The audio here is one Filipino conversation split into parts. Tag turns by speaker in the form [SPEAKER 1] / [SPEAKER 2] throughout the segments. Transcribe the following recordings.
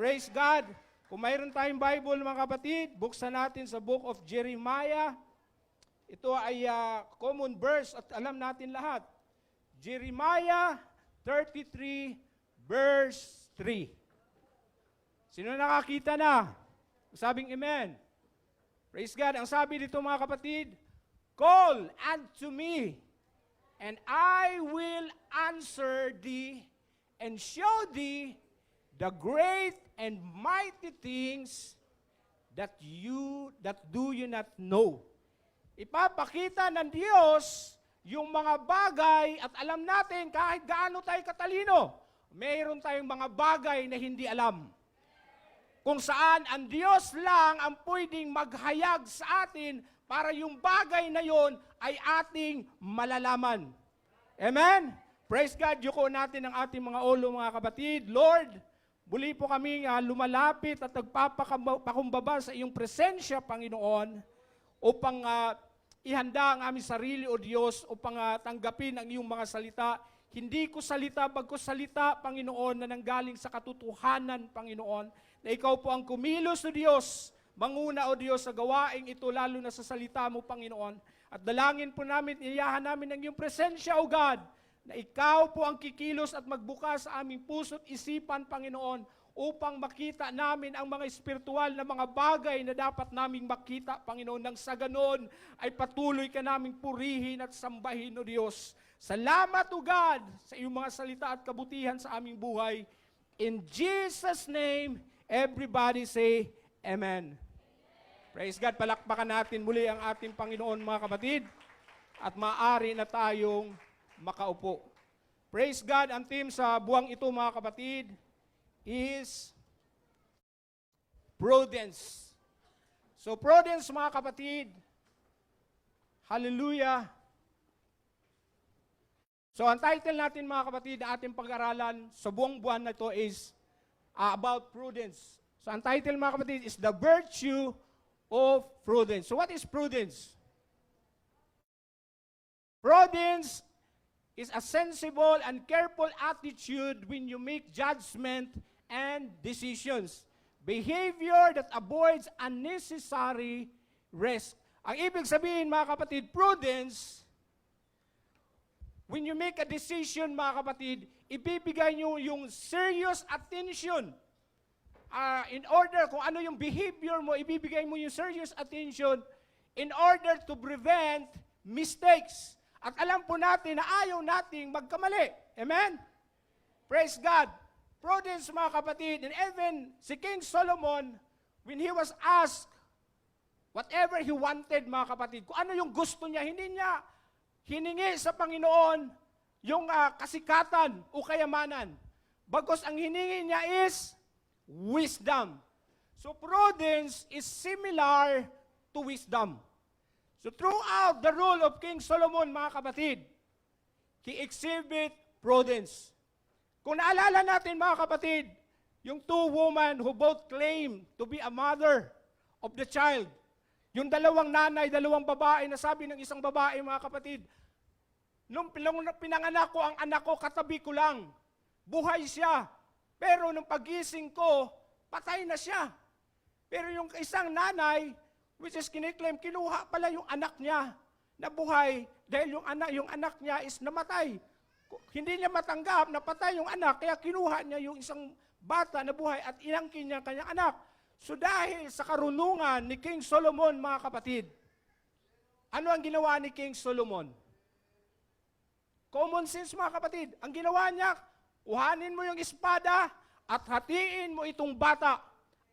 [SPEAKER 1] Praise God. Kung mayroon tayong Bible, mga kapatid, buksan natin sa book of Jeremiah. Ito ay common verse at alam natin lahat. Jeremiah 33 verse 3. Sino nakakita na? Sabing amen. Praise God. Ang sabi dito, mga kapatid, call unto me, and I will answer thee, and show thee the great and mighty things that do you not know. Ipapakita ng Diyos yung mga bagay at alam natin kahit gaano tayo katalino, mayroon tayong mga bagay na hindi alam. Kung saan ang Diyos lang ang pwedeng maghayag sa atin para yung bagay na yon ay ating malalaman. Amen? Praise God. Yuko natin ang ating mga ulo, mga kapatid. Lord, muli po kami lumalapit at nagpapakumbaba sa iyong presensya, Panginoon, upang ihanda ang aming sarili, O Diyos, upang tanggapin ang iyong mga salita. Hindi ko salita, bagkus salita, Panginoon, na nanggaling sa katotohanan, Panginoon, na ikaw po ang kumilos, O Diyos, manguna, O Diyos, sa gawaing ito, lalo na sa salita mo, Panginoon. At dalangin po namin, iyahan namin ang iyong presensya, O God, na ikaw po ang kikilos at magbukas sa aming puso't isipan, Panginoon, upang makita namin ang mga espiritual na mga bagay na dapat naming makita, Panginoon, nang sa ganon ay patuloy ka naming purihin at sambahin, O Diyos. Salamat, O God, sa iyong mga salita at kabutihan sa aming buhay. In Jesus' name, everybody say, Amen. Praise God. Palakpakan natin muli ang ating Panginoon, mga kapatid, at maaari na tayong makaupo. Praise God. Ang theme sa buwang ito, mga kapatid, is prudence. So prudence, mga kapatid, hallelujah. So ang title natin, mga kapatid, na ating pag-aralan sa buong buwan na ito is about prudence. So ang title, mga kapatid, is the virtue of prudence. So what is prudence? Prudence is a sensible and careful attitude when you make judgment and decisions. Behavior that avoids unnecessary risk. Ang ibig sabihin, mga kapatid, prudence, when you make a decision, mga kapatid, ibibigay nyo yung serious attention. In order, kung ano yung behavior mo, ibibigay mo yung serious attention in order to prevent mistakes. At alam po natin na ayaw nating magkamali. Amen? Praise God. Prudence, mga kapatid, and even si King Solomon, when he was asked whatever he wanted, mga kapatid, kung ano yung gusto niya, hindi niya hiningi sa Panginoon yung kasikatan o kayamanan. Bagkus ang hiningi niya is wisdom. So prudence is similar to wisdom. So throughout the rule of King Solomon, mga kapatid, he exhibit prudence. Kung naalala natin, mga kapatid, yung two women who both claim to be a mother of the child, yung dalawang nanay, dalawang babae, na sabi ng isang babae, mga kapatid, nung pinanganak ko ang anak ko, katabi ko lang, buhay siya. Pero nung pagising ko, patay na siya. Pero yung isang nanay, which is kiniklaim, kinuha pala yung anak niya na buhay dahil yung anak niya is namatay. Hindi niya matanggap na patay yung anak, kaya kinuha niya yung isang bata na buhay at inangkin niya kanyang anak. So dahil sa karunungan ni King Solomon, mga kapatid, ano ang ginawa ni King Solomon? Common sense, mga kapatid. Ang ginawa niya, kuhanin mo yung espada at hatiin mo itong bata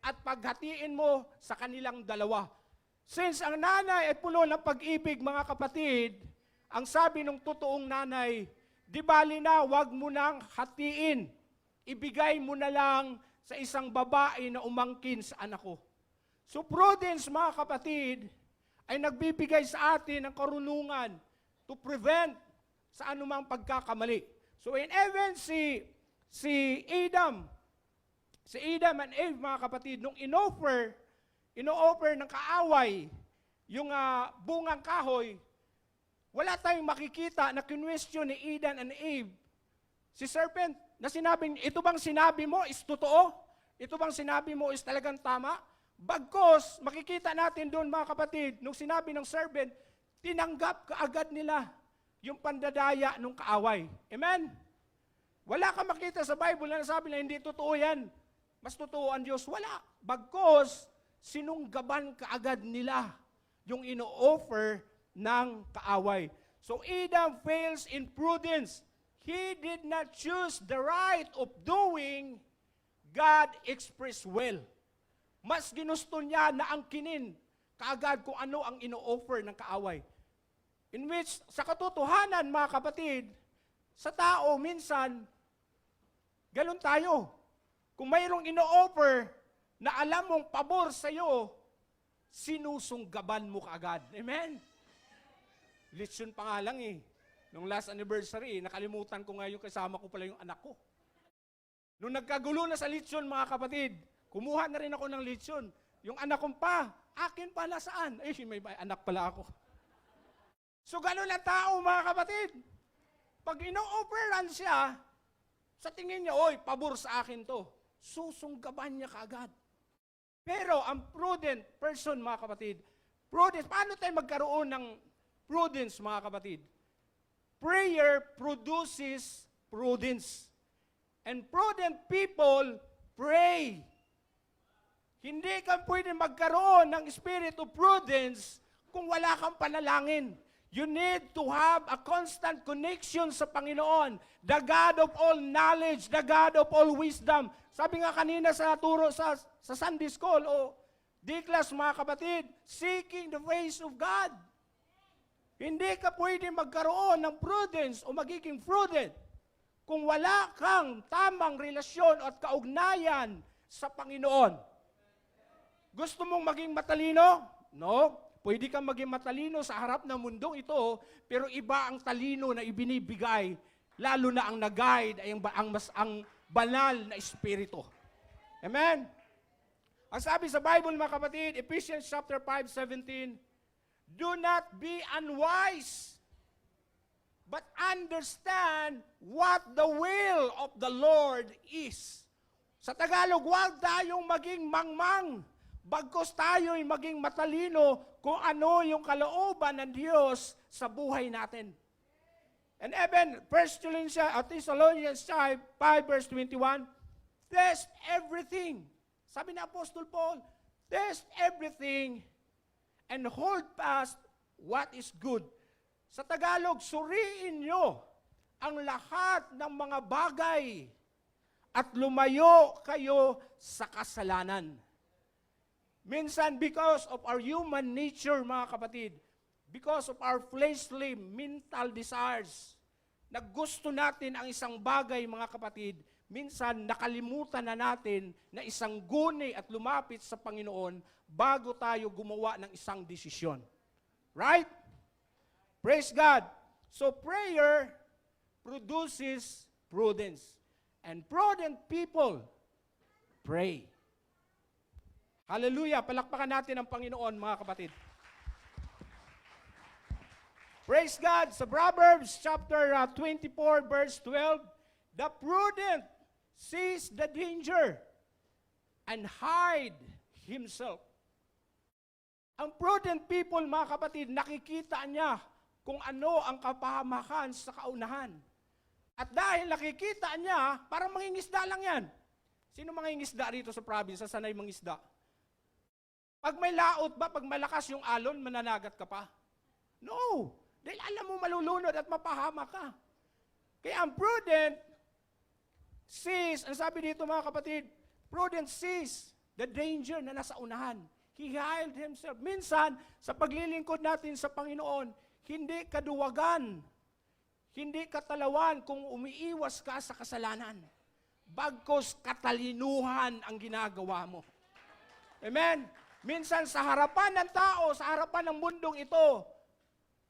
[SPEAKER 1] at paghatiin mo sa kanilang dalawa. Since ang nanay ay puno ng pag-ibig, mga kapatid, ang sabi ng totoong nanay, di bali na, wag mo nang hatiin. Ibigay mo na lang sa isang babae na umangkin sa anak ko. So prudence, mga kapatid, ay nagbibigay sa atin ng karunungan to prevent sa anumang pagkakamali. So in even si Adam and Eve, mga kapatid, nung ino-offer ng kaaway yung bungang kahoy, wala tayong makikita na kinwestiyon ni Adam and Eve si serpent na sinabing, ito bang sinabi mo is totoo? Ito bang sinabi mo is talagang tama? Bagkos, makikita natin doon mga kapatid, nung sinabi ng servant, tinanggap kaagad nila yung pandadaya ng kaaway. Amen? Wala kang makita sa Bible na nasabi na hindi totoo yan. Mas totoo ang Diyos. Wala. Bagkos, sinunggaban kaagad nila yung ino-offer ng kaaway. So Edom fails in prudence. He did not choose the right of doing, God expressed well. Mas ginusto niya na angkinin kaagad kung ano ang ino-offer ng kaaway. In which, sa katotohanan mga kapatid, sa tao minsan, ganun tayo. Kung mayroong ino-offer na alam mong pabor sa'yo, sinusunggaban mo kaagad. Amen? Lechon pa nga lang eh. Nung last anniversary, nakalimutan ko nga yung kasama ko pala yung anak ko. Nung nagkagulo na sa lechon mga kapatid, kumuha na rin ako ng lechon. Yung anak kong pa, akin pa nasaan? Eh, may anak pala ako. So gano'n lang tao mga kapatid. Pag ino-offeran siya, sa tingin niya, oy, pabor sa akin to. Susunggaban niya kaagad. Pero ang prudent person mga kapatid, prudence, paano tayo magkaroon ng prudence mga kapatid? Prayer produces prudence. And prudent people pray. Hindi ka pwede magkaroon ng spirit of prudence kung wala kang panalangin. You need to have a constant connection sa Panginoon, the God of all knowledge, the God of all wisdom. Sabi nga kanina sa turo sa Sunday School o D-class mga kapatid, seeking the face of God. Hindi ka pwede magkaroon ng prudence o magiging prudent kung wala kang tamang relasyon at kaugnayan sa Panginoon. Gusto mong maging matalino? No. Pwede kang maging matalino sa harap ng mundong ito, pero iba ang talino na ibinibigay, lalo na ang nag-guide ay ang banal na espiritu. Amen? Ang sabi sa Bible mga kapatid, Ephesians chapter 5:17, do not be unwise, but understand what the will of the Lord is. Sa Tagalog, huwag tayong maging mangmang, bagkos tayo'y maging matalino kung ano yung kalooban ng Diyos sa buhay natin. And even 1 Thessalonians 5 verse 21, test everything. Sabi ni Apostol Paul, test everything and hold fast what is good. Sa Tagalog, suriin nyo ang lahat ng mga bagay at lumayo kayo sa kasalanan. Minsan, because of our human nature, mga kapatid, because of our fleshly mental desires, na gusto natin ang isang bagay, mga kapatid, minsan nakalimutan na natin na isang guni at lumapit sa Panginoon bago tayo gumawa ng isang desisyon. Right? Praise God. So prayer produces prudence. And prudent people pray. Hallelujah. Palakpakan natin ang Panginoon, mga kapatid. Praise God. Sa Proverbs chapter 24 verse 12, the prudent sees the danger and hide himself. Ang prudent people, mga kapatid, nakikita niya kung ano ang kapahamakan sa kaunahan. At dahil nakikita niya, parang mangingisda lang yan. Sino mangingisda rito sa province, sa sanay mangisda? Pag may laot ba, pag malakas yung alon, mananagat ka pa? No. Dahil alam mo malulunod at mapahama ka. Kaya ang prudent sees, ang sabi dito mga kapatid, prudent sees the danger na nasa unahan. He hid himself. Minsan, sa paglilingkod natin sa Panginoon, hindi kaduwagan, hindi katalawan kung umiiwas ka sa kasalanan. Bagkos katalinuhan ang ginagawa mo. Amen? Minsan sa harapan ng tao, sa harapan ng mundong ito,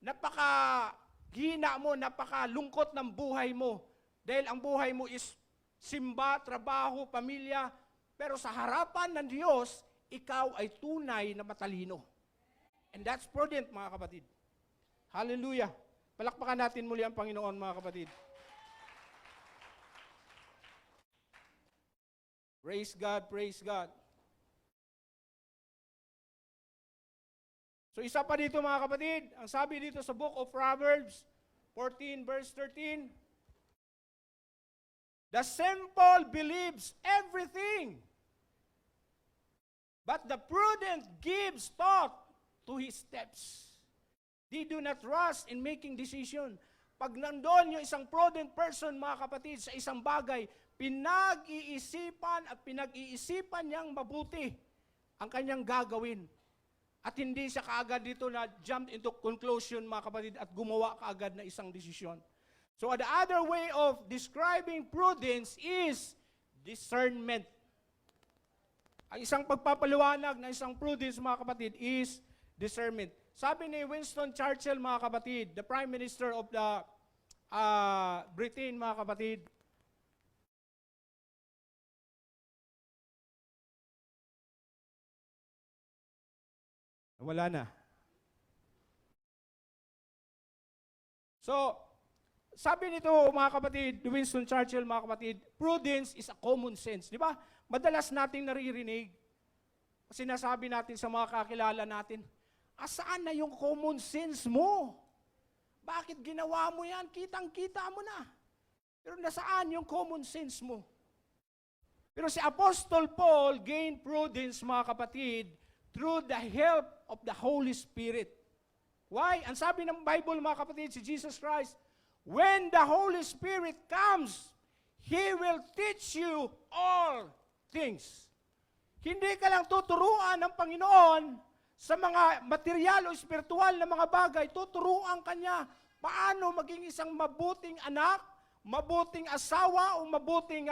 [SPEAKER 1] napakahina mo, napakalungkot ng buhay mo. Dahil ang buhay mo is simba, trabaho, pamilya. Pero sa harapan ng Diyos, ikaw ay tunay na matalino. And that's prudent, mga kapatid. Hallelujah. Palakpakan natin muli ang Panginoon, mga kapatid. Praise God, praise God. So isa pa dito mga kapatid, ang sabi dito sa book of Proverbs 14 verse 13, the simple believes everything, but the prudent gives thought to his steps. They do not rush in making decision. Pag nandoon yung isang prudent person, mga kapatid, sa isang bagay, pinag-iisipan at pinag-iisipan niyang mabuti ang kanyang gagawin. At hindi siya kaagad dito na jump into conclusion, mga kapatid, at gumawa kaagad na isang desisyon. So the other way of describing prudence is discernment. Ang isang pagpapaliwanag ng isang prudence, mga kapatid, is discernment. Sabi ni Winston Churchill, mga kapatid, the Prime Minister of the Britain, mga kapatid, wala na. So, sabi nito, mga kapatid, Winston Churchill, mga kapatid, prudence is a common sense. Di ba? Madalas nating naririnig, sinasabi natin sa mga kakilala natin, asaan na yung common sense mo? Bakit ginawa mo yan? Kitang-kita mo na. Pero nasaan yung common sense mo? Pero si Apostle Paul gained prudence, mga kapatid, through the help of the Holy Spirit. Why? Ang sabi ng Bible, mga kapatid, si Jesus Christ, when the Holy Spirit comes, He will teach you all things. Hindi ka lang tuturuan ng Panginoon sa mga material o espiritual na mga bagay, tuturuan ka niya paano maging isang mabuting anak, mabuting asawa, o mabuting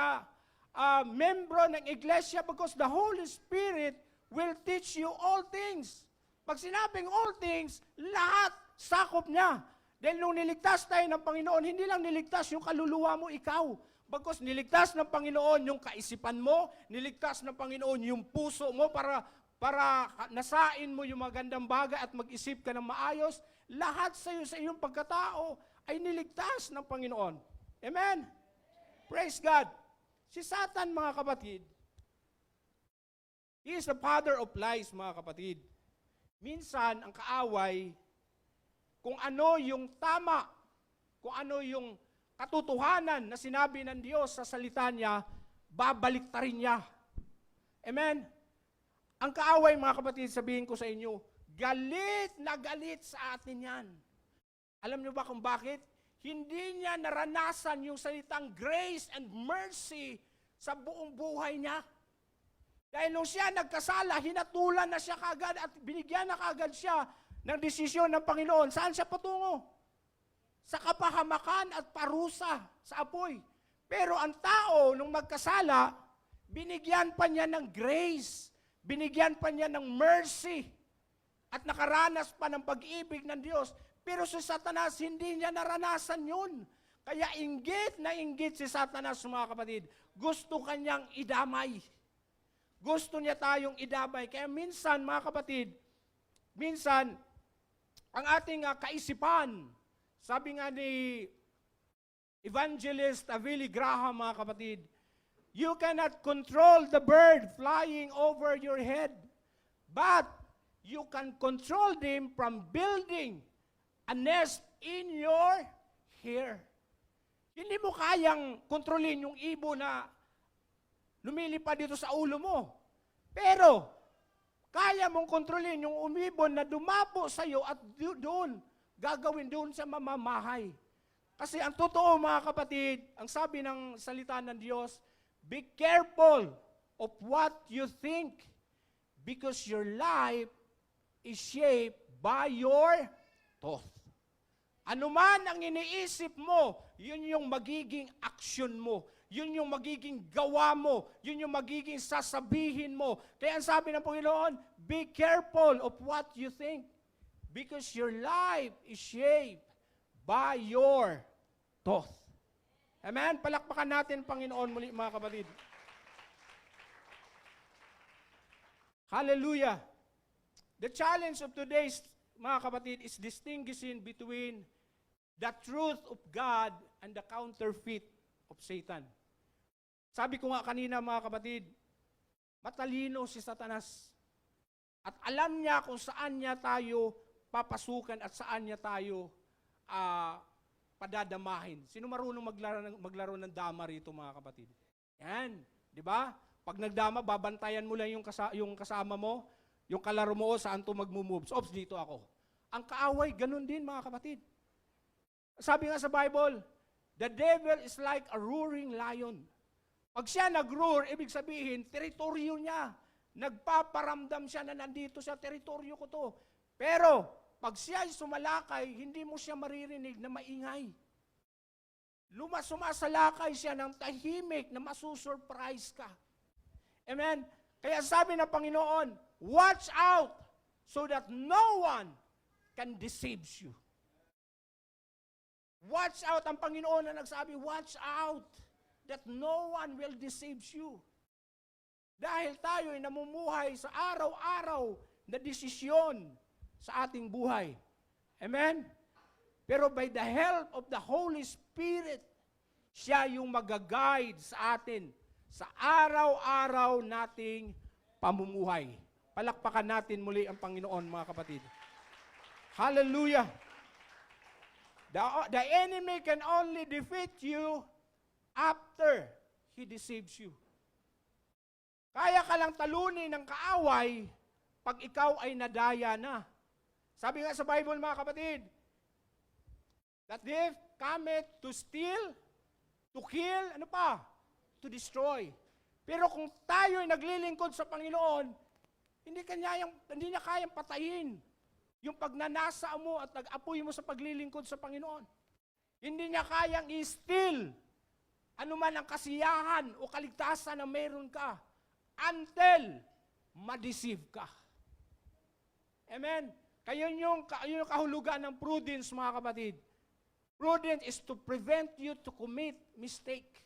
[SPEAKER 1] membro ng iglesia, because the Holy Spirit will teach you all things. Pag sinabing all things, lahat sakop niya. Dahil nung niligtas tayo ng Panginoon, hindi lang niligtas yung kaluluwa mo, ikaw. Bagkus niligtas ng Panginoon yung kaisipan mo, niligtas ng Panginoon yung puso mo para nasain mo yung magandang bagay at mag-isip ka ng maayos. Lahat sa iyong pagkatao ay niligtas ng Panginoon. Amen? Praise God. Si Satan, mga kapatid, he is the father of lies, mga kapatid. Minsan, ang kaaway, kung ano yung tama, kung ano yung katotohanan na sinabi ng Diyos sa salita niya, babaliktarin niya. Amen? Ang kaaway, mga kapatid, sabihin ko sa inyo, galit na galit sa atin yan. Alam niyo ba kung bakit? Hindi niya naranasan yung salitang grace and mercy sa buong buhay niya. Dahil nung siya nagkasala, hinatulan na siya kagad at binigyan na kagad siya ng desisyon ng Panginoon. Saan siya patungo? Sa kapahamakan at parusa sa apoy. Pero ang tao, nung magkasala, binigyan pa niya ng grace, binigyan pa niya ng mercy, at nakaranas pa ng pag-ibig ng Diyos. Pero si Satanas, hindi niya naranasan yun. Kaya inggit na inggit si Satanas, mga kapatid. Gusto kanyang idamay. Gusto niya tayong idamay. Kaya minsan, mga kapatid, minsan, ang ating kaisipan, sabi nga ni Evangelist Billy Graham, mga kapatid, you cannot control the bird flying over your head, but you can control them from building a nest in your hair. Hindi mo kayang kontrolin yung ibon na lumilipad dito sa ulo mo. Pero, kaya mong kontrolin yung umibon na dumapo sa iyo at doon, gagawin doon sa mamamahay. Kasi ang totoo, mga kapatid, ang sabi ng salita ng Diyos, be careful of what you think, because your life is shaped by your thought. Ano man ang iniisip mo, yun yung magiging aksyon mo. Yun yung magiging gawa mo. Yun yung magiging sasabihin mo. Kaya ang sabi ng Panginoon, be careful of what you think, because your life is shaped by your thought. Amen? Palakpakan natin, Panginoon, muli, mga kapatid. Hallelujah. The challenge of today's, mga kapatid, is distinguishing between the truth of God and the counterfeit of Satan. Sabi ko nga kanina, mga kapatid, Matalino si Satanas. At alam niya kung saan niya tayo papasukan at saan niya tayo padadamahin. Sino marunong maglaro ng dama rito, mga kapatid? Yan, di ba? Pag nagdama, babantayan mo lang yung kasama mo, yung kalaro mo, saan to magmo-moves. Ops, dito ako. Ang kaaway, ganun din, mga kapatid. Sabi nga sa Bible, the devil is like a roaring lion. Pag siya nag-roar, ibig sabihin, teritoryo niya. Nagpaparamdam siya na nandito sa teritoryo ko to. Pero, pag siya ay sumalakay, hindi mo siya maririnig na maingay. Sumasalakay siya ng tahimik na masusurprise ka. Amen? Kaya sabi ng Panginoon, watch out so that no one can deceive you. Watch out, ang Panginoon na nagsabi, watch out that no one will deceive you. Dahil tayo ay namumuhay sa araw-araw na desisyon sa ating buhay. Amen? Pero by the help of the Holy Spirit, siya yung mag-guide sa atin sa araw-araw nating pamumuhay. Palakpakan natin muli ang Panginoon, mga kapatid. Hallelujah! The enemy can only defeat you after he deceives you. Kaya ka lang talunin ng kaaway pag ikaw ay nadaya na. Sabi nga sa Bible, mga kapatid, that thief cometh to steal, to kill, to destroy. Pero kung tayo ay naglilingkod sa Panginoon, hindi niya kayang patayin yung pagnanasa mo at nag-apoy mo sa paglilingkod sa Panginoon. Hindi niya kayang i-steal anuman ang kasiyahan o kaligtasan na meron ka until ma-deceive ka. Amen? Kaya yung kahulugan ng prudence, mga kapatid. Prudence is to prevent you to commit mistake.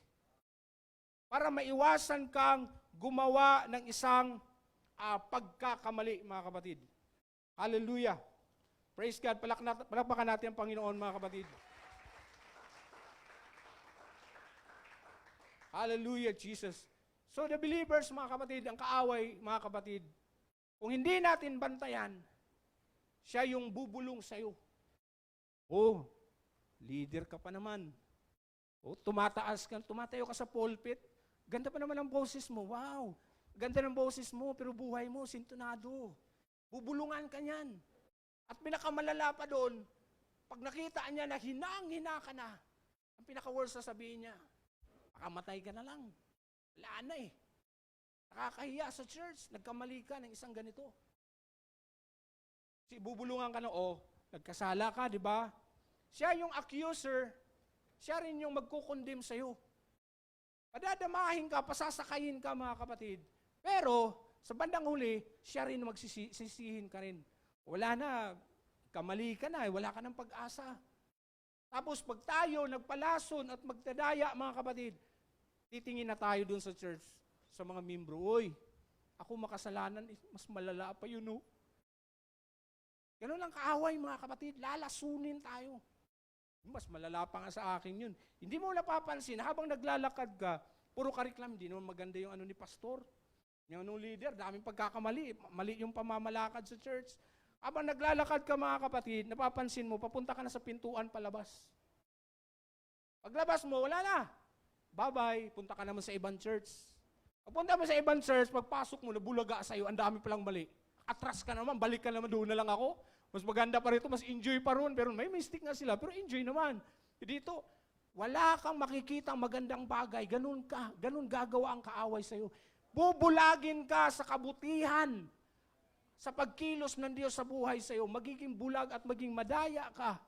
[SPEAKER 1] Para maiwasan kang gumawa ng isang pagkakamali, mga kapatid. Hallelujah. Praise God. Palakpakan natin ang Panginoon, mga kapatid. Hallelujah, Jesus. So the believers, mga kapatid, ang kaaway, mga kapatid, kung hindi natin bantayan, siya yung bubulong sa'yo. Oh, leader ka pa naman. Oh, tumatayo ka sa pulpit. Ganda pa naman ang boses mo. Wow, ganda ng boses mo, pero buhay mo, sintonado. Bubulungan ka niyan. At pinakamalala pa doon, pag nakita niya na hinang-hina ka na, ang pinaka-worst sasabihin niya, makamatay ka na lang. Wala na eh. Nakakahiya sa church, nagkamali ka ng isang ganito. Bubulungan ka na, nagkasala ka, di ba? Siya yung accuser, siya rin yung magkukondem sa'yo. Padadamahin ka, pasasakayin ka, mga kapatid. Pero, sa bandang huli, siya rin magsisihin ka rin. Wala na, kamali ka na, wala ka ng pag-asa. Tapos, pag tayo nagpalason at magtadaya, mga kapatid, titingin na tayo dun sa church, sa mga membro, oy, ako makasalanan, mas malala pa yun, no? Ganun lang kaaway, mga kapatid, lalasunin tayo. Mas malala pa nga sa akin yun. Hindi mo napapansin, habang naglalakad ka, puro ka reklam, hindi naman maganda yung ni pastor, yung leader, daming pagkakamali, mali yung pamamalakad sa church. Habang naglalakad ka, mga kapatid, napapansin mo, papunta ka na sa pintuan palabas. Paglabas mo, wala na. Bye-bye, punta ka naman sa ibang church. Pagpunta mo sa ibang church, pagpasok mo, nabulaga sa'yo, ang dami palang mali. Atras ka naman, balik ka naman, doon na lang ako. Mas maganda pa rito, mas enjoy pa ron. Pero may mistake nga sila, pero enjoy naman. Dito, wala kang makikitang magandang bagay. Ganun gagawa ang kaaway sa'yo. Bubulagin ka sa kabutihan, sa pagkilos ng Diyos sa buhay sa'yo. Magiging bulag at maging madaya ka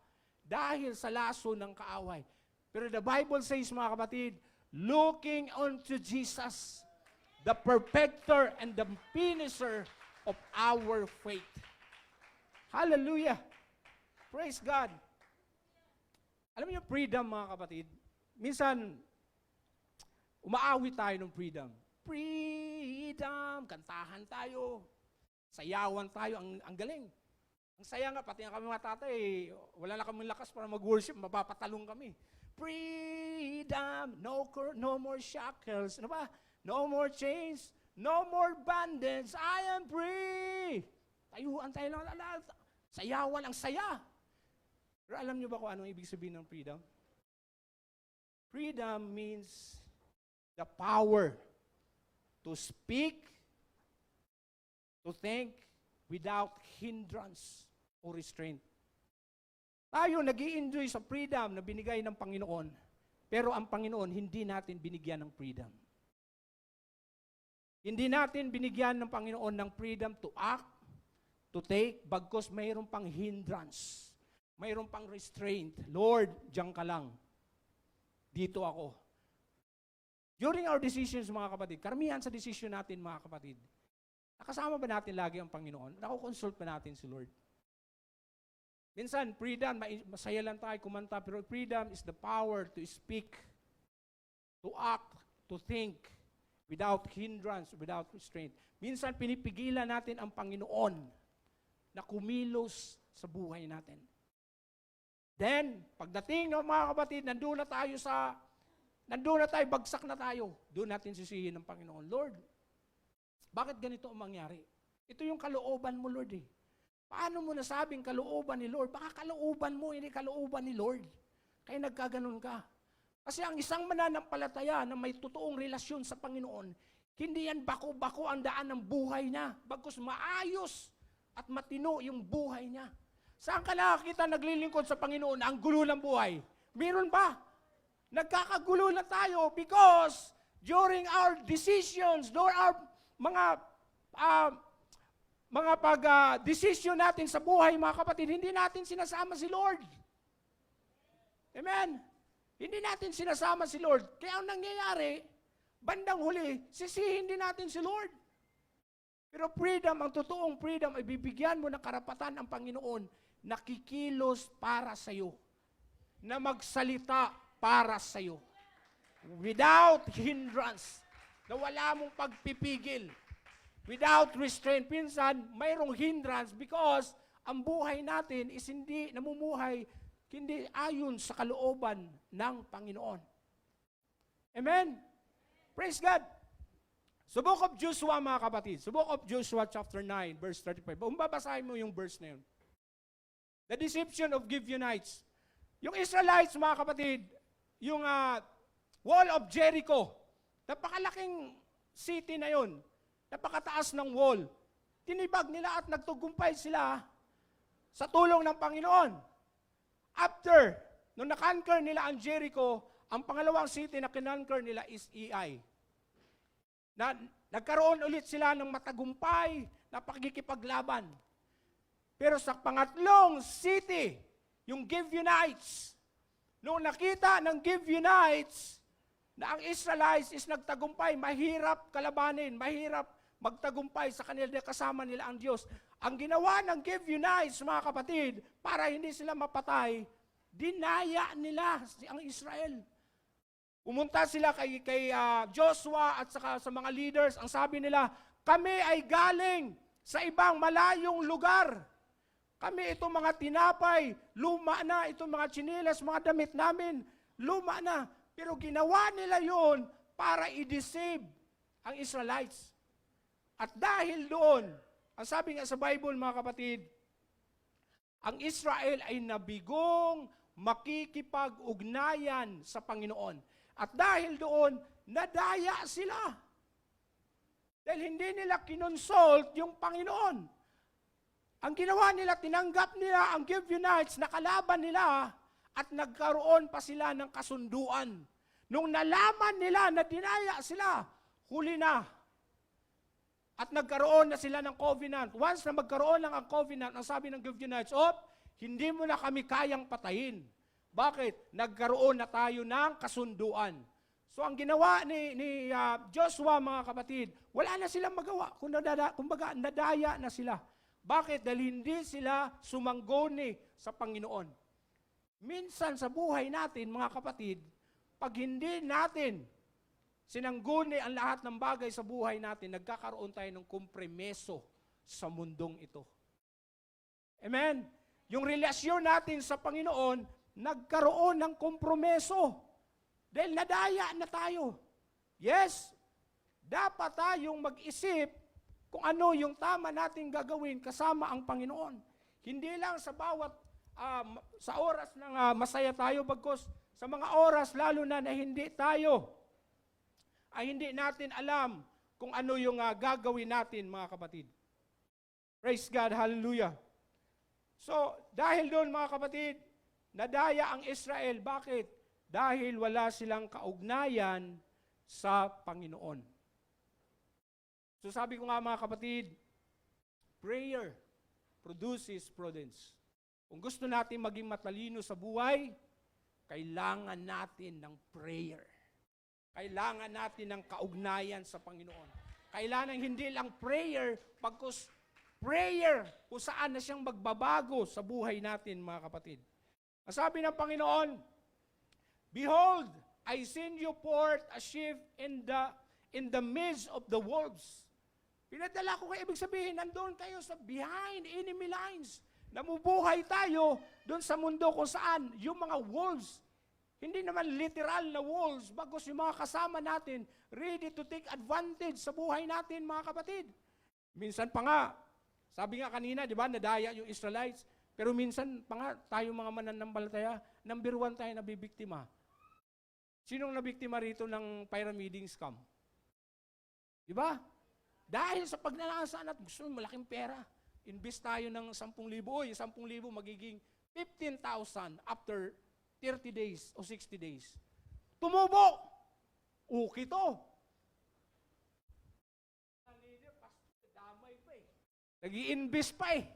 [SPEAKER 1] dahil sa laso ng kaaway. Pero the Bible says, mga kapatid, looking unto Jesus, the perfecter and the finisher of our faith. Hallelujah! Praise God! Alam niyo, freedom, mga kapatid, minsan, umaawit tayo ng freedom. Freedom! Kantahan tayo. Sayawan tayo. Ang galing. Ang saya nga, pati nga kami mga tatay, wala na kami lakas para mag-worship, mapapatalong kami. Freedom! No more shackles. Ano ba? No more chains. No more bondage. I am free. Tayuan tayo lang. Sayawan ang saya. Pero alam niyo ba kung anong ibig sabihin ng freedom? Freedom means the power to speak, to think without hindrance or restraint. Tayo nag-i-enjoy sa freedom na binigay ng Panginoon, pero ang Panginoon hindi natin binigyan ng freedom. Hindi natin binigyan ng Panginoon ng freedom to act, to take, bagkus mayroon pang hindrance, mayroon pang restraint. Lord, diyan ka lang. Dito ako. During our decisions, mga kapatid, karamihan sa decision natin, mga kapatid, nakasama ba natin lagi ang Panginoon? Nakukonsult ba natin si Lord? Minsan, freedom, masaya lang tayo kumanta, pero freedom is the power to speak, to act, to think, without hindrance, without restraint. Minsan, pinipigilan natin ang Panginoon na kumilos sa buhay natin. Then, pagdating ng mga kapatid, nandun na tayo, bagsak na tayo, doon natin sisihin ng Panginoon, Lord, bakit ganito ang mangyari? Ito yung kalooban mo, Lord eh. Paano mo nasabing kalooban ni Lord? Baka kalooban mo, hindi kalooban ni Lord. Kaya nagkaganon ka. Kasi ang isang mananampalataya na may totoong relasyon sa Panginoon, hindi yan bako-bako ang daan ng buhay niya. Bagkus maayos at matino yung buhay niya. Saan ka nakakita naglilingkod sa Panginoon ang gulo ng buhay? Meron ba? Nagkakagulo na tayo because during our decisions, during our mga pag-desisyon natin sa buhay, mga kapatid, hindi natin sinasama si Lord. Amen? Hindi natin sinasama si Lord. Kaya ang nangyayari, bandang huli, sisihin din natin si Lord. Pero freedom, ang totoong freedom, ay bibigyan mo ng karapatan ang Panginoon na kikilos para sa iyo, na magsalita para sa iyo, without hindrance, na wala mong pagpipigil, without restraint. Minsan, mayroong hindrance because ang buhay natin is hindi namumuhay, hindi ayon sa kalooban ng Panginoon. Amen? Praise God! Sa Book of Joshua, mga kapatid, sa Book of Joshua chapter 9, verse 35, babasahin mo yung verse na yun. The deception of Gibeonites. Yung Israelites, mga kapatid, yung wall of Jericho, napakalaking city na yun, napakataas ng wall. Tinibag nila at nagtugumpay sila sa tulong ng Panginoon. After, nung na-conquer nila ang Jericho, ang pangalawang city na kinonquer nila is Ai. Nagkaroon ulit sila ng matagumpay na pagkikipaglaban. Pero sa pangatlong city, yung Gibeonites, nung nakita ng Gibeonites na ang Israelites is nagtagumpay, mahirap kalabanin, mahirap magtagumpay sa kanila, kasama nila ang Diyos. Ang ginawa ng Gibeonites, mga kapatid, para hindi sila mapatay, dinaya nila ang Israel. Pumunta sila kay Joshua at saka sa mga leaders. Ang sabi nila, kami ay galing sa ibang malayong lugar. Kami itong mga tinapay, luma na, itong mga tsinelas, mga damit namin, luma na. Pero ginawa nila yon para i-deceive ang Israelites. At dahil doon, ang sabi nga sa Bible, mga kapatid, ang Israel ay nabigong makikipag-ugnayan sa Panginoon. At dahil doon, nadaya sila. Dahil hindi nila kinonsult yung Panginoon. Ang ginawa nila, tinanggap nila ang Gibeonites na kalaban nila at nagkaroon pa sila ng kasunduan. Nung nalaman nila na dinaya sila, huli na. At nagkaroon na sila ng covenant. Once na magkaroon lang ang covenant, ang sabi ng Gibeonites, hindi mo na kami kayang patayin. Bakit? Nagkaroon na tayo ng kasunduan. So ang ginawa ni Joshua, mga kapatid, wala na silang magawa. Kumbaga, nadaya na sila. Bakit? Dahil hindi sila sumangguni sa Panginoon. Minsan sa buhay natin, mga kapatid, pag hindi natin sinangguni ang lahat ng bagay sa buhay natin, nagkakaroon tayo ng kompromiso sa mundong ito. Amen? Yung relasyon natin sa Panginoon, nagkaroon ng kompromiso. Dahil nadaya na tayo. Yes, dapat tayong mag-isip kung ano yung tama nating gagawin kasama ang Panginoon. Hindi lang sa bawat sa oras ng masaya tayo, bagkus sa mga oras lalo na hindi tayo ay hindi natin alam kung ano yung gagawin natin, mga kapatid. Praise God, hallelujah. So, dahil doon, mga kapatid, nadaya ang Israel. Bakit? Dahil wala silang kaugnayan sa Panginoon. So sabi ko nga, mga kapatid, prayer produces prudence. Kung gusto natin maging matalino sa buhay, kailangan natin ng prayer. Kailangan natin ng kaugnayan sa Panginoon. Kailangan hindi lang prayer, pagkus prayer kung saan na siyang magbabago sa buhay natin, mga kapatid. Ang sabi ng Panginoon, "Behold, I send you forth a sheep in the midst of the wolves." Pinadala ko kayo, ibig sabihin, nandun kayo sa behind enemy lines. Namubuhay tayo doon sa mundo kung saan yung mga wolves, hindi naman literal na wolves, bagos yung mga kasama natin, ready to take advantage sa buhay natin, mga kapatid. Minsan pa nga, sabi nga kanina, di ba, nadaya yung Israelites, pero minsan pa nga, tayo mga mananampalataya, number 1 tayo nabibiktima. Sinong nabiktima rito ng pyramiding scam? Di ba? Dahil sa pagnanasa at gusto mo malaking pera, invest tayo ng 10,000. Yung 10,000 magiging 15,000 after 30 days o 60 days. Tumubo! Okay to. Damay pa eh. Nag-i-invest pa eh.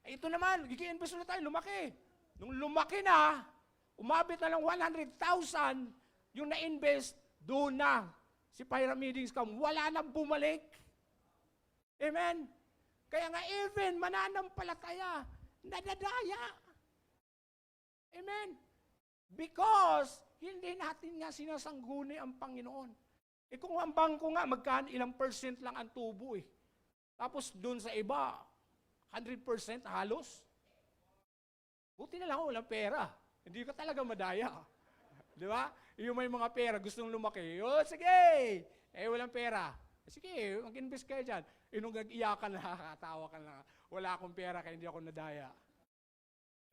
[SPEAKER 1] Ito naman, nag-i-invest na tayo, lumaki. Nung lumaki na, umabot na ng 100,000, yung na-invest, doon na. Si pyramiding scam, wala nang bumalik. Amen? Kaya nga even mananampalataya, nadadaya. Amen? Because hindi natin nga sinasangguni ang Panginoon. Eh kung ang bangko nga, magkano ilang percent lang ang tubo eh. Tapos doon sa iba, 100% halos. Buti na lang walang pera. Hindi ka talaga madaya. Di ba? Yung may mga pera, gustong lumaki. O sige, walang pera. Sige, mag-invest kayo dyan. Nung nag-iyakan, nakakatawa ka na. Wala akong pera kaya hindi ako nadaya.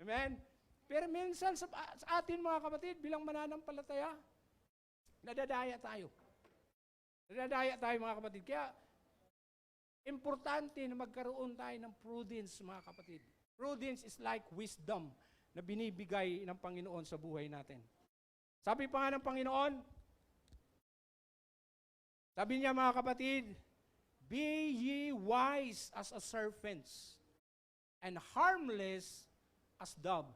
[SPEAKER 1] Amen? Pero minsan sa atin mga kapatid, bilang mananampalataya, nadadaya tayo. Nadadaya tayo mga kapatid. Kaya, importante na magkaroon tayo ng prudence mga kapatid. Prudence is like wisdom na binibigay ng Panginoon sa buhay natin. Sabi pa nga ng Panginoon, sabi niya mga kapatid, "Be ye wise as a serpents, and harmless as dove."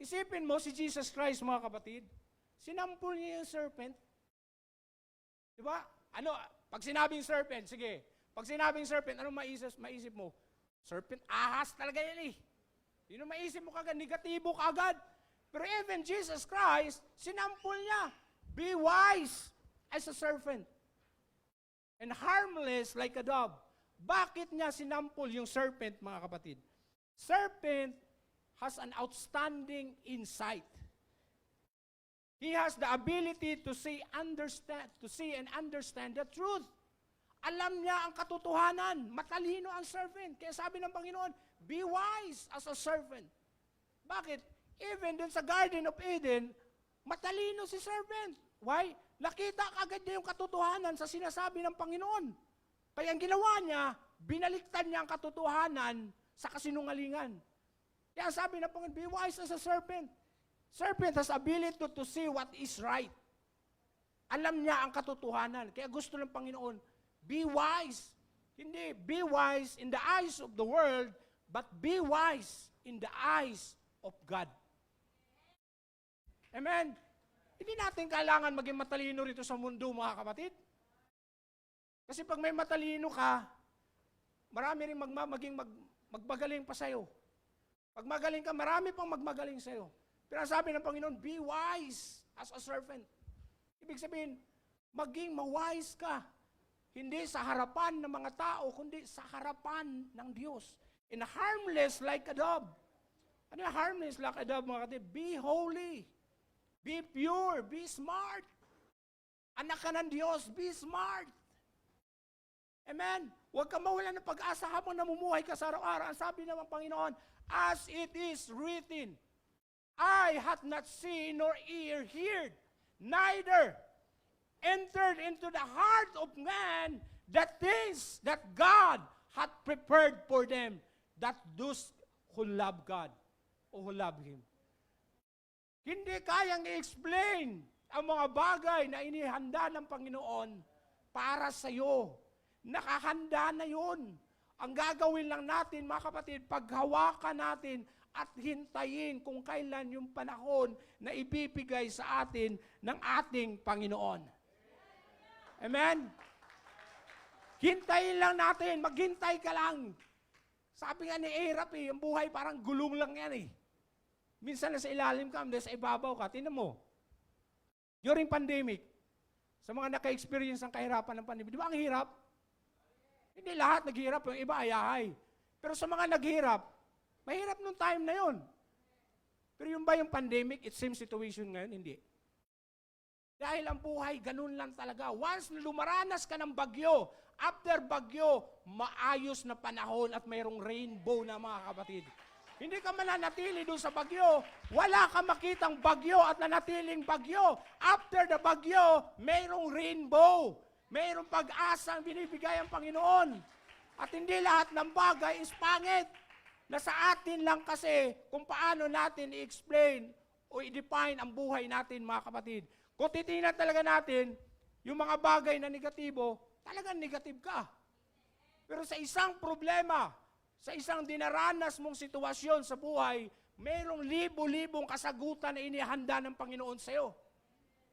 [SPEAKER 1] Isipin mo si Jesus Christ mga kapatid, sinampul niya yung serpent. Diba? Ano, pag sinabing serpent, sige, pag sinabing serpent, ano maisip mo? Serpent, ahas talaga yan eh. Yun ang maisip mo kagad, negatibo kagad. Pero even Jesus Christ, sinampul niya, "Be wise as a serpent, and harmless like a dove." Bakit niya sinampol yung serpent, mga kapatid? Serpent has an outstanding insight. He has the ability to see and understand the truth. Alam niya ang katotohanan. Matalino ang serpent. Kaya sabi ng Panginoon, "Be wise as a serpent." Bakit? Even dun sa Garden of Eden, matalino si serpent. Why? Nakita kagad niya yung katotohanan sa sinasabi ng Panginoon. Kaya ang ginawa niya, binaliktad niya ang katotohanan sa kasinungalingan. Kaya sabi ng Panginoon, "Be wise as a serpent." Serpent has ability to see what is right. Alam niya ang katotohanan. Kaya gusto ng Panginoon, be wise. Hindi, be wise in the eyes of the world, but be wise in the eyes of God. Amen? Hindi natin kailangan maging matalino rito sa mundo, mga kapatid. Kasi pag may matalino ka, marami rin magmagaling pa sa'yo. Pag magaling ka, marami pang magmagaling sa'yo. Pero sabi ng Panginoon, "Be wise as a serpent." Ibig sabihin, maging mawise ka. Hindi sa harapan ng mga tao, kundi sa harapan ng Diyos. And harmless like a dove. Ano yung harmless like a dove, mga kapatid? Be holy. Be pure. Be smart. Anak ka ng Diyos, be smart. Amen? Huwag kang mawalan ng pag-asa habang namumuhay ka sa araw-araw. Ang sabi naman Panginoon, as it is written, eye hath not seen nor ear heard, neither entered into the heart of man the things that God hath prepared for them that those who love God o who love Him. Hindi kayang i-explain ang mga bagay na inihanda ng Panginoon para sa iyo. Nakahanda na yun. Ang gagawin lang natin, mga kapatid, paghawakan natin at hintayin kung kailan yung panahon na ibibigay sa atin ng ating Panginoon. Amen? Hintayin lang natin, maghintay ka lang. Sabi nga ni Arap, ang buhay parang gulong lang yan . Minsan nasa ilalim ka, sa ibabaw ka. Tingnan mo. During pandemic, sa mga naka-experience ng kahirapan ng pandemic, di ba ang hirap? Hindi lahat naghirap, yung iba ayahay. Pero sa mga naghirap, mahirap nung time na yon. Pero yung ba yung pandemic, it seems situation ngayon, hindi. Dahil ang buhay, ganun lang talaga. Once na lumaranas ka ng bagyo, after bagyo, maayos na panahon at mayroong rainbow na mga kapatid. Hindi ka mananatili doon sa bagyo. Wala ka makitang bagyo at nanatiling bagyo. After the bagyo, mayroong rainbow. Mayroong pag-asa ang binibigay ang Panginoon. At hindi lahat ng bagay is pangit. Nasa atin lang kasi kung paano natin i-explain o i-define ang buhay natin, mga kapatid. Kung titingnan talaga natin, yung mga bagay na negatibo, talagang negative ka. Pero sa isang problema, sa isang dinaranas mong sitwasyon sa buhay, mayroong libo-libong kasagutan na inihanda ng Panginoon sa iyo.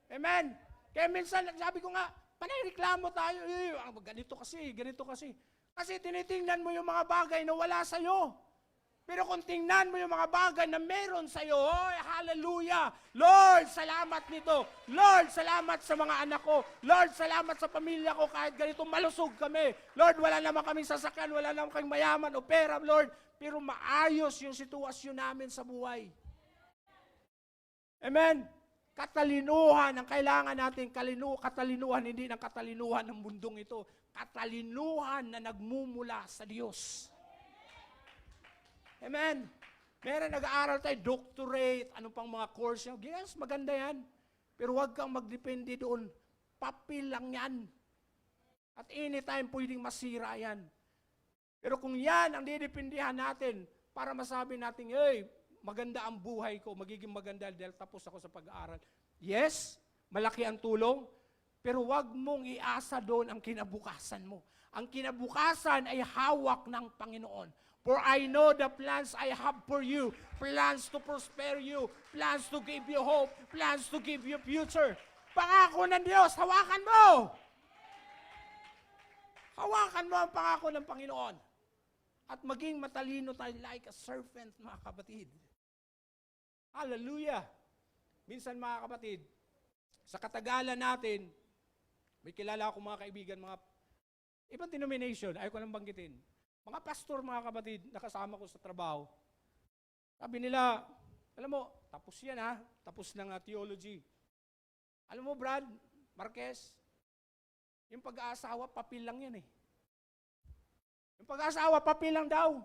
[SPEAKER 1] Amen? Kaya minsan, sabi ko nga, panayreklamo tayo, ganito kasi, ganito kasi. Kasi tinitingnan mo yung mga bagay na wala sa iyo. Pero kung tingnan mo yung mga bagay na meron sa iyo, oh, hallelujah! Lord, salamat nito. Lord, salamat sa mga anak ko. Lord, salamat sa pamilya ko kahit ganito malusog kami. Lord, wala naman kaming sasakyan, wala naman kaming mayaman o pera, Lord. Pero maayos yung sitwasyon namin sa buhay. Amen? Katalinuhan ang kailangan natin, katalinuhan, hindi ng katalinuhan ng mundong ito. Katalinuhan na nagmumula sa Diyos. Amen. Meron nag-aaral tayo, doctorate, ano pang mga course. Yes, maganda yan. Pero huwag kang magdepende doon. Papel lang yan. At anytime pwedeng masira yan. Pero kung yan ang didependihan natin para masabi natin, hey, maganda ang buhay ko, magiging maganda dahil tapos ako sa pag-aaral. Yes, malaki ang tulong. Pero huwag mong iasa doon ang kinabukasan mo. Ang kinabukasan ay hawak ng Panginoon. For I know the plans I have for you, plans to prosper you, plans to give you hope, plans to give you future. Pangako ng Diyos, hawakan mo! Hawakan mo ang pangako ng Panginoon. At maging matalino tayo like a serpent, mga kapatid. Hallelujah! Minsan, mga kapatid, sa katagalan natin, may kilala ako mga kaibigan, mga ibang denomination, ayaw ko lang banggitin. Mga pastor, mga kapatid, nakasama ko sa trabaho. Sabi nila, alam mo, tapos yan tapos ng theology. Alam mo, Brad, Marquez, yung pag-aasawa, papel lang yan . Yung pag-aasawa, papel lang daw.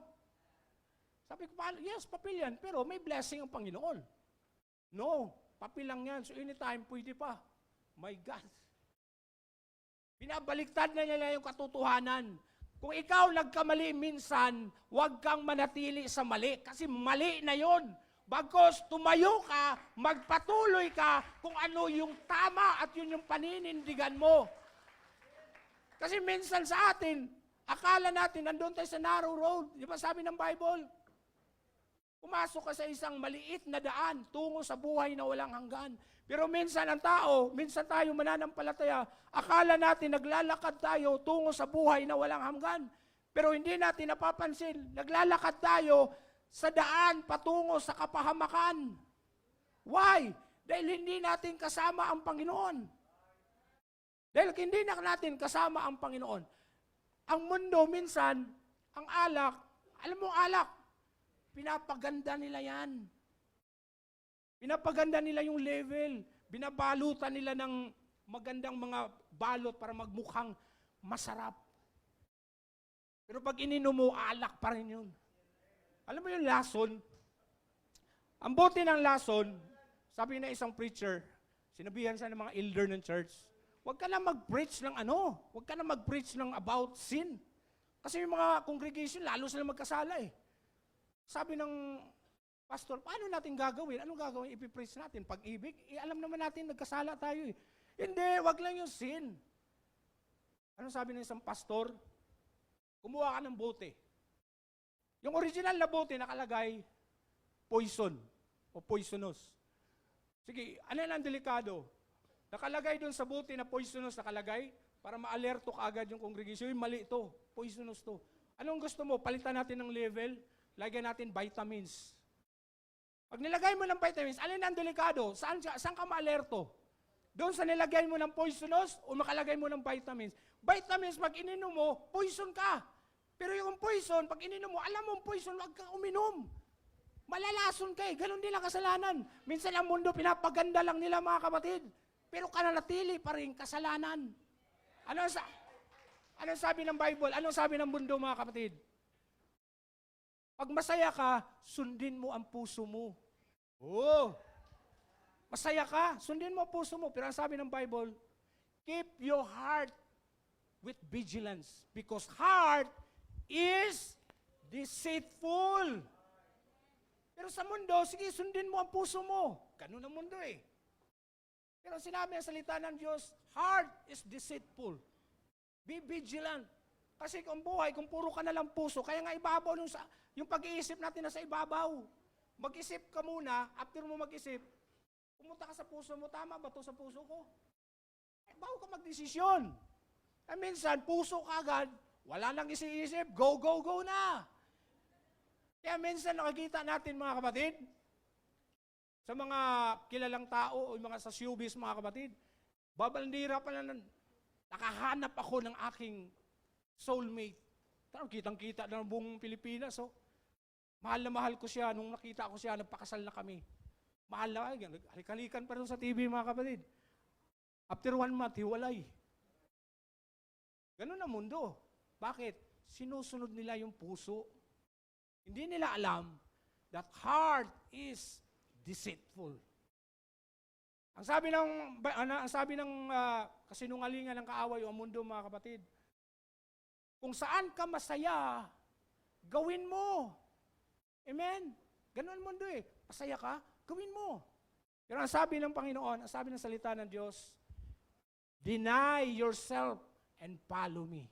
[SPEAKER 1] Sabi ko, yes, papel yan, pero may blessing ang Panginoon. No, papel lang yan, so anytime, pwede pa. My God. Binabaliktad na nila yung katotohanan. Kung ikaw nagkamali minsan, huwag kang manatili sa mali. Kasi mali na yon. Bagkus tumayo ka, magpatuloy ka kung ano yung tama at yun yung paninindigan mo. Kasi minsan sa atin, akala natin, nandun tayo sa narrow road. Di ba sabi ng Bible? Pumasok ka sa isang maliit na daan tungo sa buhay na walang hanggan. Pero minsan ang tao, minsan tayo mananampalataya, akala natin naglalakad tayo tungo sa buhay na walang hanggan. Pero hindi natin napapansin, naglalakad tayo sa daan patungo sa kapahamakan. Why? Dahil hindi natin kasama ang Panginoon. Dahil hindi na natin kasama ang Panginoon. Ang mundo minsan, ang alak, alam mo alak, pinapaganda nila yan. Pinapaganda nila yung level. Binabalutan nila ng magandang mga balot para magmukhang masarap. Pero pag ininom mo, alak pa rin yun. Alam mo yung lason? Ang buti ng lason, sabi na isang preacher, sinabihan sa ng mga elder ng church, huwag ka na mag-preach ng huwag ka na mag-preach ng about sin. Kasi yung mga congregation, lalo sila magkasala eh. Sabi ng pastor, paano natin gagawin? Anong gagawin? Ipipreach natin. Pag-ibig? Alam naman natin, nagkasala tayo eh. Hindi, wag lang yung sin. Anong sabi ng isang pastor? Kumuha ka ng bote. Yung original na bote nakalagay, poison o poisonous. Sige, ano ang delikado? Nakalagay doon sa bote na poisonous nakalagay para ma-alerto kaagad yung congregation. Yung mali ito, poisonous to. Anong gusto mo? Palitan natin ng level, lagyan natin vitamins. Pag nilagay mo ng vitamins, alin ang delikado? Saan ka ma-alerto? Doon sa nilagay mo ng poisonous o makalagay mo ng vitamins. Vitamins, pag ininom mo, poison ka. Pero yung poison, pag ininom mo, alam mo poison, wag kang uminom. Malalason ka eh. Ganon din ang kasalanan. Minsan ang mundo, pinapaganda lang nila mga kapatid. Pero kananatili pa rin kasalanan. Ano sabi ng Bible? Ano sabi ng mundo mga kapatid? Pag masaya ka, sundin mo ang puso mo. Oh! Masaya ka, sundin mo ang puso mo. Pero ang sabi ng Bible, keep your heart with vigilance. Because heart is deceitful. Pero sa mundo, sige, sundin mo ang puso mo. Ganun ang mundo eh. Pero sinabi ang salita ng Diyos, heart is deceitful. Be vigilant. Kasi kung buhay, kung puro ka na lang puso, kaya nga ibabaw yung pag-iisip natin na sa ibabaw. Mag-isip ka muna, after mo mag-isip, pumunta ka sa puso mo, tama ba ito sa puso ko? Bago ka magdesisyon. Minsan, puso ka agad, wala nang isi-isip, go, go, go na. Kaya minsan nakikita natin mga kapatid, sa mga kilalang tao o mga sa showbiz mga kapatid, babalindira pa na nakahanap ako ng aking soulmate. Kitang-kita na ng buong Pilipinas. So, mahal na mahal ko siya. Nung nakita ko siya, nagpakasal na kami. Mahal na, halik-halikan pa rin sa TV mga kapatid. After 1 month, hiwalay. Ganun ang mundo. Bakit? Sinusunod nila yung puso. Hindi nila alam that heart is deceitful. Ang sabi ng kasinungalingan ng kaaway o mundo mga kapatid, kung saan ka masaya, gawin mo. Amen? Ganun ang mundo eh. Masaya ka, gawin mo. Pero ang sabi ng Panginoon, ang sabi ng salita ng Diyos, deny yourself and follow me.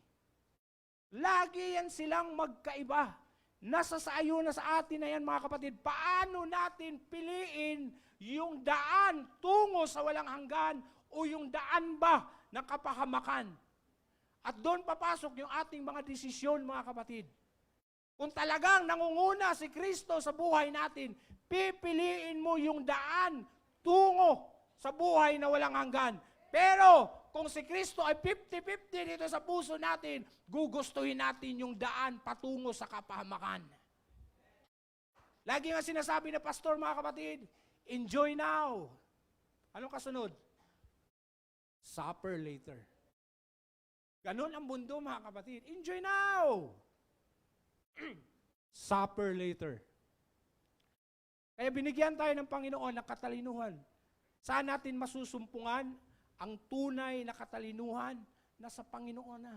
[SPEAKER 1] Lagi yan silang magkaiba. Nasa sa ayo na sa atin na yan mga kapatid, paano natin piliin yung daan tungo sa walang hanggan o yung daan ba ng kapahamakan? At doon papasok yung ating mga desisyon mga kapatid. Kung talagang nangunguna si Kristo sa buhay natin, pipiliin mo yung daan tungo sa buhay na walang hanggan. Pero kung si Kristo ay 50-50 dito sa puso natin, gugustuhin natin yung daan patungo sa kapahamakan. Lagi nga sinasabi na pastor mga kapatid, enjoy now. Anong kasunod? Supper later. Ganon ang mundo mga kapatid. Enjoy now. Supper later. Kaya binigyan tayo ng Panginoon ng katalinuhan. Saan natin masusumpungan ang tunay na katalinuhan na sa Panginoon na.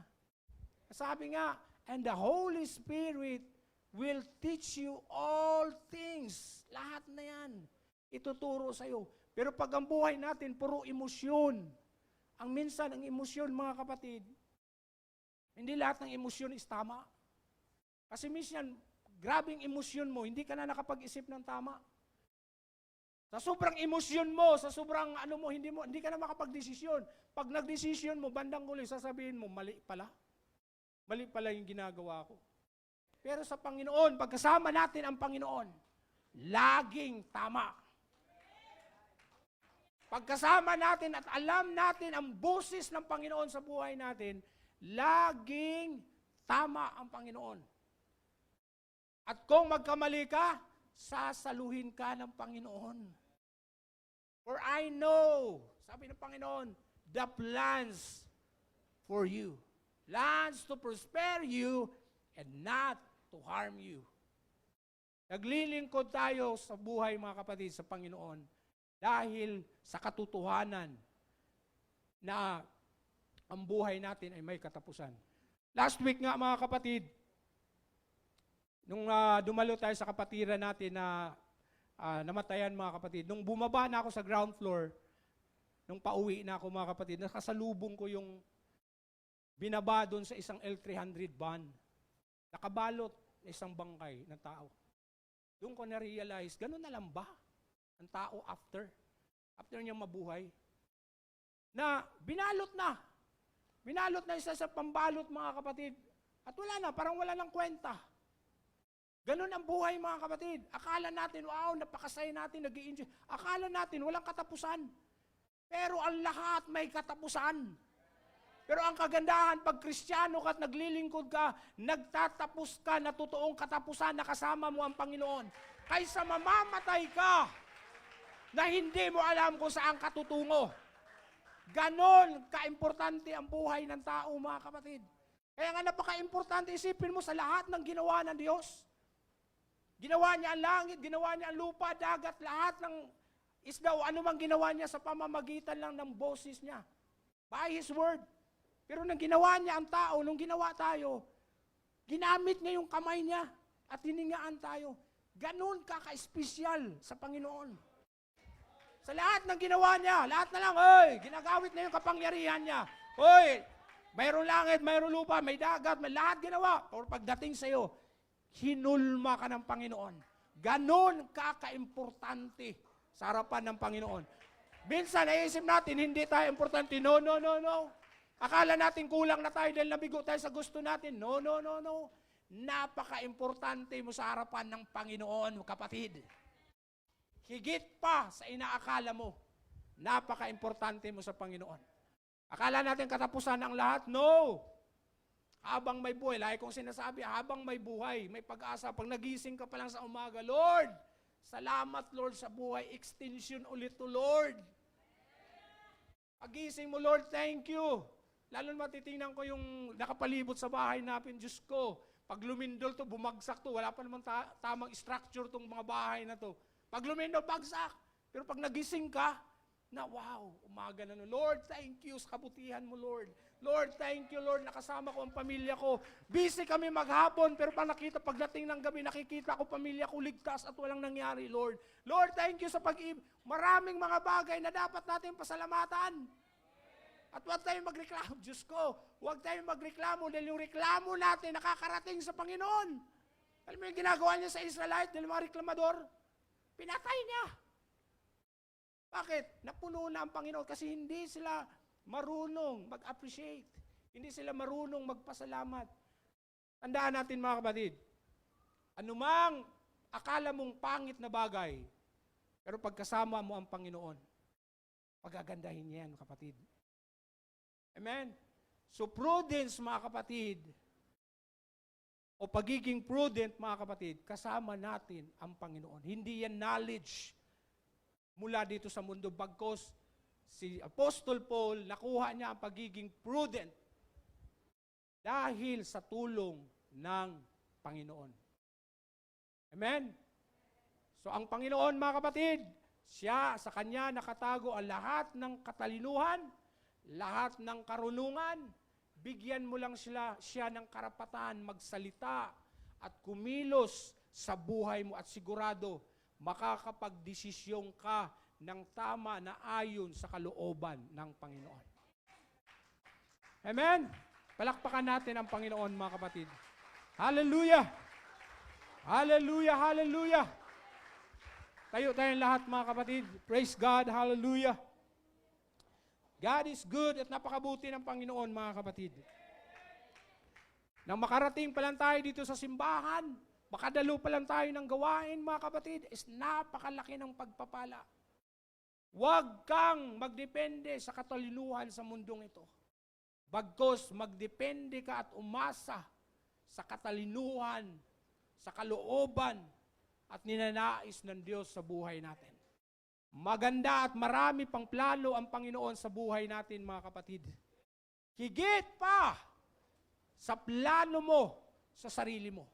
[SPEAKER 1] Sabi nga, and the Holy Spirit will teach you all things. Lahat na yan. Ituturo sa iyo. Pero pag ang buhay natin, puro emosyon. Ang minsan, ang emosyon mga kapatid, hindi lahat ng emosyon is tama. Kasi minsan, grabing emosyon mo, hindi ka na nakapag-isip ng tama. Sa sobrang emosyon mo, sa sobrang hindi ka na makapag-desisyon. Pag nag-desisyon mo, bandang huli, sasabihin mo, mali pala. Mali pala yung ginagawa ko. Pero sa Panginoon, pagkasama natin ang Panginoon, laging tama. Pagkasama natin at alam natin ang boses ng Panginoon sa buhay natin, laging tama ang Panginoon. At kung magkamali ka, sasaluhin ka ng Panginoon. For I know, sabi ng Panginoon, the plans for you. Plans to prosper you and not to harm you. Naglilingkod tayo sa buhay, mga kapatid, sa Panginoon dahil sa katotohanan na ang buhay natin ay may katapusan. Last week nga, mga kapatid, nung dumalo tayo sa kapatiran natin na namatayan, mga kapatid, nung bumaba na ako sa ground floor, nung pauwi na ako, mga kapatid, nakasalubong ko yung binaba doon sa isang L300 van. Nakabalot na isang bangkay ng tao. Doon ko na-realize, ganun na lang ba ang tao after niya mabuhay? Na binalot na. Binalot na isa sa pambalot, mga kapatid. At wala na, parang wala nang kwenta. Ganun ang buhay, mga kapatid. Akala natin, wow, napakasaya natin, nag-i-enjoy. Akala natin, walang katapusan. Pero ang lahat may katapusan. Pero ang kagandahan, pag Kristiyano ka at naglilingkod ka, nagtatapos ka na totoong katapusan na kasama mo ang Panginoon. Kaysa mamamatay ka na hindi mo alam kung saan ka tutungo. Ganon kaimportante ang buhay ng tao, mga kapatid. Kaya nga napaka-importante, isipin mo sa lahat ng ginawa ng Diyos. Ginawa niya ang langit, ginawa niya ang lupa, dagat, lahat ng isda o anumang ginawa niya sa pamamagitan lang ng boses niya. By His Word. Pero nang ginawa niya ang tao, nung ginawa tayo, ginamit niya yung kamay niya at hiningaan tayo. Ganon ka-espesyal sa Panginoon. Sa lahat ng ginawa niya, lahat na lang, ginagawit na yung kapangyarihan niya. Mayroong langit, mayroong lupa, may dagat, may lahat ginawa. Or pagdating sa iyo, hinulma ka ng Panginoon. Ganon ka-importante sa harapan ng Panginoon. Minsan, naisip natin, hindi tayo importante. No. Akala natin kulang na tayo dahil nabigo tayo sa gusto natin. No. Napaka-importante mo sa harapan ng Panginoon, kapatid. Higit pa sa inaakala mo, napaka-importante mo sa Panginoon. Akala natin katapusan ang lahat? No. Habang may buhay, lagi kong sinasabi, habang may buhay, may pag-asa. Pag nagising ka pa lang sa umaga, Lord, salamat Lord sa buhay, extension ulit to Lord. Pagising mo, Lord, thank you. Lalo na matitingnan ko yung nakapalibot sa bahay natin, Diyos ko. Pag lumindol to, bumagsak to, wala pa namang tamang structure tong mga bahay na to. Pag lumindol, bagsak. Pero pag nagising ka, na wow, umaga na no. Lord, thank you sa kabutihan mo, Lord. Lord, thank you, Lord, nakasama ko ang pamilya ko. Busy kami maghapon, pero pagdating ng gabi, nakikita ko pamilya ko ligtas at walang nangyari, Lord. Lord, thank you sa pag-ibig. Maraming mga bagay na dapat natin pasalamatan. At huwag tayong magreklamo, Diyos ko. Huwag tayong magreklamo dahil yung reklamo natin nakakarating sa Panginoon. Alam mo yung ginagawa niya sa Israelite dahil mga reklamador? Pinatay niya. Bakit? Napuno na ang Panginoon kasi hindi sila marunong mag-appreciate. Hindi sila marunong magpasalamat. Tandaan natin, mga kapatid, anumang akala mong pangit na bagay, pero pagkasama mo ang Panginoon, pagagandahin niya yan, kapatid. Amen? So prudence, mga kapatid, o pagiging prudent, mga kapatid, kasama natin ang Panginoon. Hindi yan knowledge mula dito sa mundo. Bagkos si Apostle Paul, nakuha niya ang pagiging prudent dahil sa tulong ng Panginoon. Amen? So ang Panginoon, mga kapatid, siya, sa Kanya nakatago ang lahat ng katalinuhan, lahat ng karunungan. Bigyan mo lang siya ng karapatan magsalita at kumilos sa buhay mo at sigurado makakapagdesisyon ka ng tama na ayon sa kalooban ng Panginoon. Amen? Palakpakan natin ang Panginoon, mga kapatid. Hallelujah! Hallelujah! Hallelujah! Tayo tayong lahat, mga kapatid. Praise God! Hallelujah! God is good at napakabuti ng Panginoon, mga kapatid. Nang makarating pa lang tayo dito sa simbahan, makadalo pa lang tayo ng gawain, mga kapatid, is napakalaki ng pagpapala. Huwag kang magdepende sa katalinuhan sa mundong ito. Bagkos magdepende ka at umasa sa katalinuhan, sa kalooban, at ninanais ng Diyos sa buhay natin. Maganda at marami pang plano ang Panginoon sa buhay natin, mga kapatid. Higit pa sa plano mo sa sarili mo.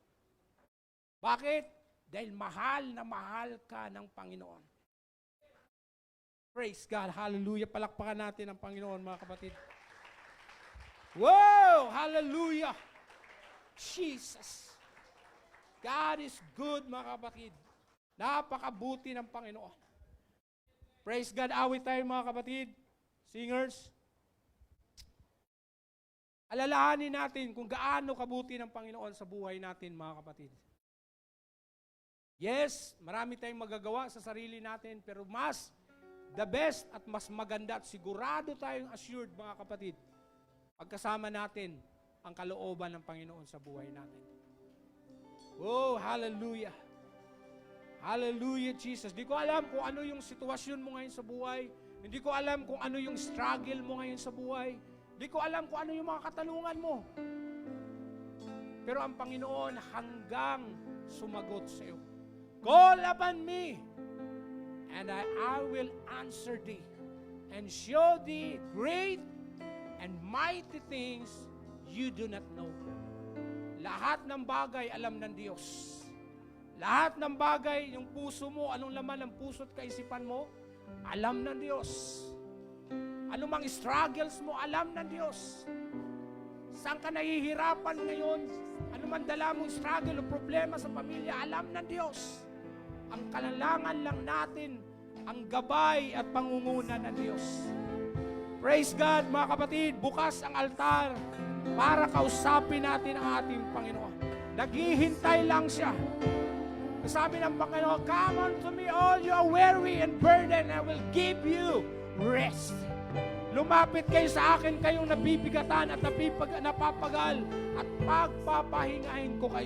[SPEAKER 1] Bakit? Dahil mahal na mahal ka ng Panginoon. Praise God. Hallelujah. Palakpakan natin ang Panginoon, mga kapatid. Wow! Hallelujah! Jesus! God is good, mga kapatid. Napakabuti ng Panginoon. Praise God. Awit tayo, mga kapatid. Singers. Alalahanin natin kung gaano kabuti ng Panginoon sa buhay natin, mga kapatid. Yes, marami tayong magagawa sa sarili natin, pero the best at mas maganda at sigurado tayong assured, mga kapatid, pagkasama natin ang kalooban ng Panginoon sa buhay natin. Oh, hallelujah. Hallelujah, Jesus. Di ko alam kung ano yung sitwasyon mo ngayon sa buhay. Hindi ko alam kung ano yung struggle mo ngayon sa buhay. Di ko alam kung ano yung mga katanungan mo. Pero ang Panginoon hanggang sumagot sa iyo. Call upon me, and I will answer thee, and show thee great and mighty things you do not know. Lahat ng bagay alam ng Diyos. Lahat ng bagay, yung puso mo, anong laman ng puso at kaisipan mo, alam ng Diyos. Anumang struggles mo, alam ng Diyos. Saan ka nahihirapan ngayon, anumang dala mong struggle o problema sa pamilya, alam ng Diyos. Ang kailangan lang natin, ang gabay at pangunguna ng Diyos. Praise God, mga kapatid, bukas ang altar para kausapin natin ang ating Panginoon. Naghihintay lang siya. Sabi ng Panginoon, come unto me all you are weary and burdened, I will give you rest. Lumapit kayo sa akin, kayong nabibigatan at napapagal, at pagpapahingahin ko kayo.